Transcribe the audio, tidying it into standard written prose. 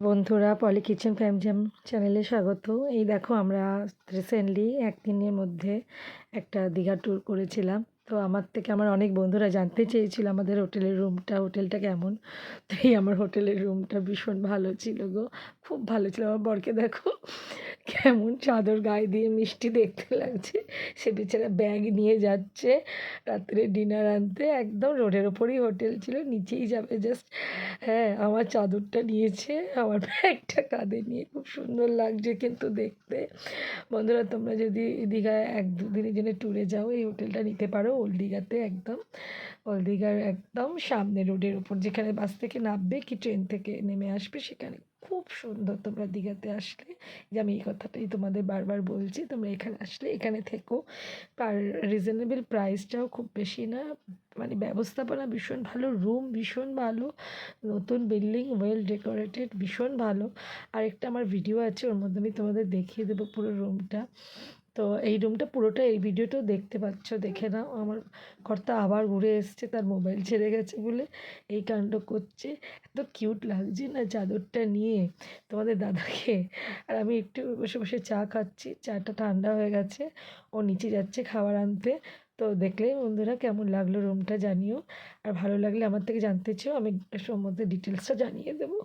বন্ধুরা, পলি kitchen ফ্যাম jam চ্যানেলে স্বাগত। এই দেখো, আমরা রিসেন্টলি একদিনের মধ্যে একটা দীঘা ট্যুর করেছিলাম। তো আমার থেকে আমার অনেক বন্ধুরা জানতে চেয়েছিল আমাদের হোটেলটা কেমন। তো এই আমার হোটেলের রুমটা ভীষণ ভালো ছিল গো, খুব ভালো ছিল। আমার বরকে দেখো কেমন চাদর গায়ে দিয়ে মিষ্টি দেখতে লাগছে। সে বেচারা ব্যাগ নিয়ে যাচ্ছে রাত্রে ডিনার আনতে। একদম রোডের ওপরেই হোটেল ছিল, নিচেই যাবে জাস্ট। হ্যাঁ, আমার চাদরটা নিয়েছে, আমার ব্যাগটা কাঁধে নিয়ে। খুব সুন্দর লাগছে কিন্তু দেখতে। বন্ধুরা, তোমরা যদি দীঘায় 1-2 দিনের জন্য ট্যুরে যাও, এই হোটেলটা নিতে পারো। ওল্ড দীঘাতে একদম, ওল্ড দীঘার একদম সামনে রোডের উপর, যেখানে বাস থেকে নামবে কি ট্রেন থেকে নেমে আসবে সেখানে। খুব সুন্দর। তোমরা দীঘাতে আসলে, যে আমি এই কথাটাই তোমাদের বারবার বলছি, তোমরা এখানে আসলে এখানে থেকো। আর রিজনেবল প্রাইসটাও খুব বেশি না, মানে ব্যবস্থাপনা ভীষণ ভালো, রুম ভীষণ ভালো, নতুন বিল্ডিং, ওয়েল ডেকোরেটেড, ভীষণ ভালো। আরেকটা আমার ভিডিও আছে, ওর মধ্যে আমি তোমাদের দেখিয়ে দেবো পুরো রুমটা। তো এই রুমটা পুরোটা এই ভিডিওটাও দেখতে পাচ্ছ, দেখে নাও। আমার কর্তা আবার ঘুরে এসছে, তার মোবাইল ছেড়ে গেছে বলে এই কাণ্ড করছে। এত কিউট লাগছে না চাদরটা নিয়ে তোমাদের দাদাকে। আর আমি একটু বসে বসে চা খাচ্ছি, চাটা ঠান্ডা হয়ে গেছে। ও নিচে যাচ্ছে খাবার আনতে। তো দেখলে বন্ধুরা, কেমন লাগলো রুমটা জানিও। আর ভালো লাগলে আমার থেকে জানতে চেয়েও, আমি সম্বন্ধে ডিটেলসটা জানিয়ে দেবো।